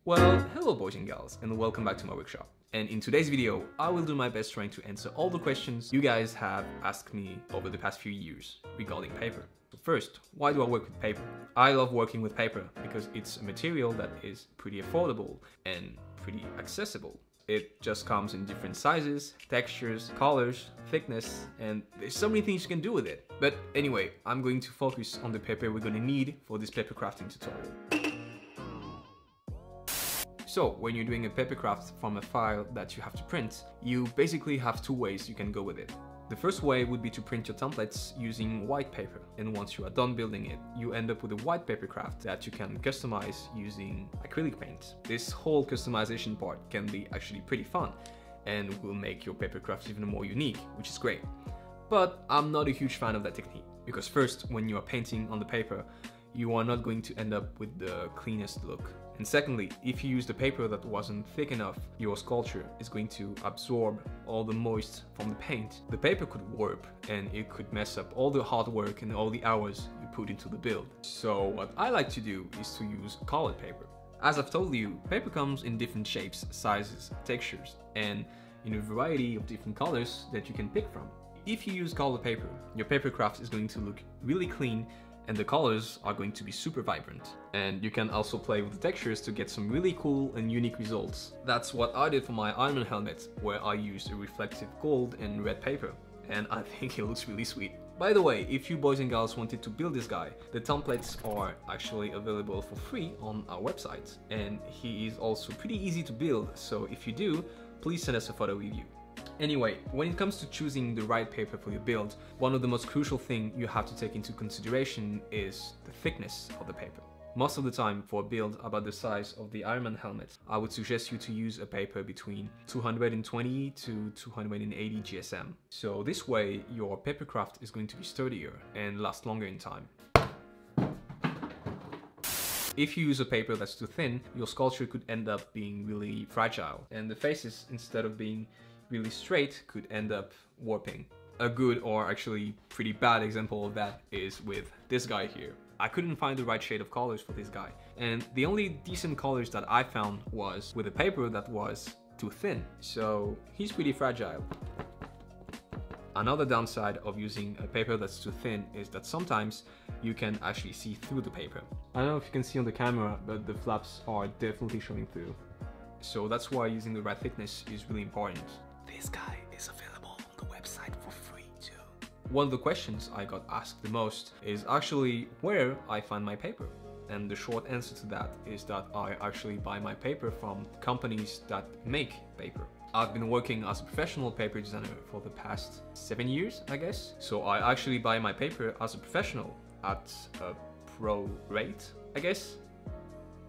Well, hello boys and girls, and welcome back to my workshop. And in today's video, I will do my best trying to answer all the questions you guys have asked me over the past few years regarding paper. So first, why do I work with paper? I love working with paper because it's a material that is pretty affordable and pretty accessible. It just comes in different sizes, textures, colors, thickness, and there's so many things you can do with it. But anyway, I'm going to focus on the paper we're going to need for this paper crafting tutorial. So, when you're doing a papercraft from a file that you have to print, you basically have two ways you can go with it. The first way would be to print your templates using white paper, and once you are done building it, you end up with a white papercraft that you can customize using acrylic paint. This whole customization part can be actually pretty fun, and will make your papercraft even more unique, which is great. But I'm not a huge fan of that technique, because first, when you are painting on the paper, you are not going to end up with the cleanest look. And secondly, if you use the paper that wasn't thick enough, your sculpture is going to absorb all the moist from the paint. The paper could warp and it could mess up all the hard work and all the hours you put into the build. So what I like to do is to use colored paper. As I've told you, paper comes in different shapes, sizes, textures, and in a variety of different colors that you can pick from. If you use colored paper, your papercraft is going to look really clean and the colors are going to be super vibrant. And you can also play with the textures to get some really cool and unique results. That's what I did for my Iron Man helmet, where I used a reflective gold and red paper, and I think it looks really sweet. By the way, if you boys and girls wanted to build this guy, the templates are actually available for free on our website, and he is also pretty easy to build, so if you do, please send us a photo review. Anyway, when it comes to choosing the right paper for your build, one of the most crucial things you have to take into consideration is the thickness of the paper. Most of the time, for a build about the size of the Iron Man helmet, I would suggest you to use a paper between 220 to 280 GSM. So this way, your papercraft is going to be sturdier and last longer in time. If you use a paper that's too thin, your sculpture could end up being really fragile, and the faces, instead of being really straight, could end up warping. A good, or actually pretty bad example of that is with this guy here. I couldn't find the right shade of colors for this guy, and the only decent colors that I found was with a paper that was too thin, so he's pretty fragile. Another downside of using a paper that's too thin is that sometimes you can actually see through the paper. I don't know if you can see on the camera, but the flaps are definitely showing through. So that's why using the right thickness is really important. This guy is available on the website for free too. One of the questions I got asked the most is actually where I find my paper. And the short answer to that is that I actually buy my paper from companies that make paper. I've been working as a professional paper designer for the past 7 years, I guess. So I actually buy my paper as a professional at a pro rate, I guess.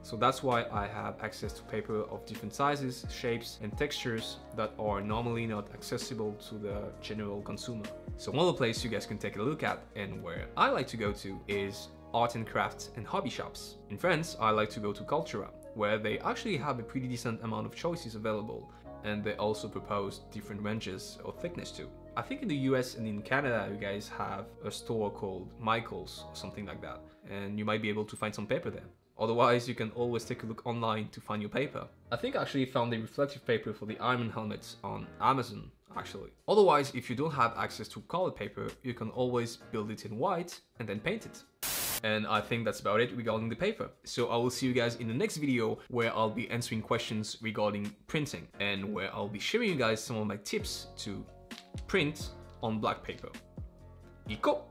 So that's why I have access to paper of different sizes, shapes, and textures that are normally not accessible to the general consumer. So one of the places you guys can take a look at, and where I like to go to, is art and craft and hobby shops. In France, I like to go to Cultura, where they actually have a pretty decent amount of choices available, and they also propose different ranges of thickness too. I think in the US and in Canada, you guys have a store called Michael's or something like that, and you might be able to find some paper there. Otherwise, you can always take a look online to find your paper. I think I actually found a reflective paper for the Iron Man helmets on Amazon, actually. Otherwise, if you don't have access to colored paper, you can always build it in white and then paint it. And I think that's about it regarding the paper. So I will see you guys in the next video, where I'll be answering questions regarding printing, and where I'll be sharing you guys some of my tips to print on black paper. Iko!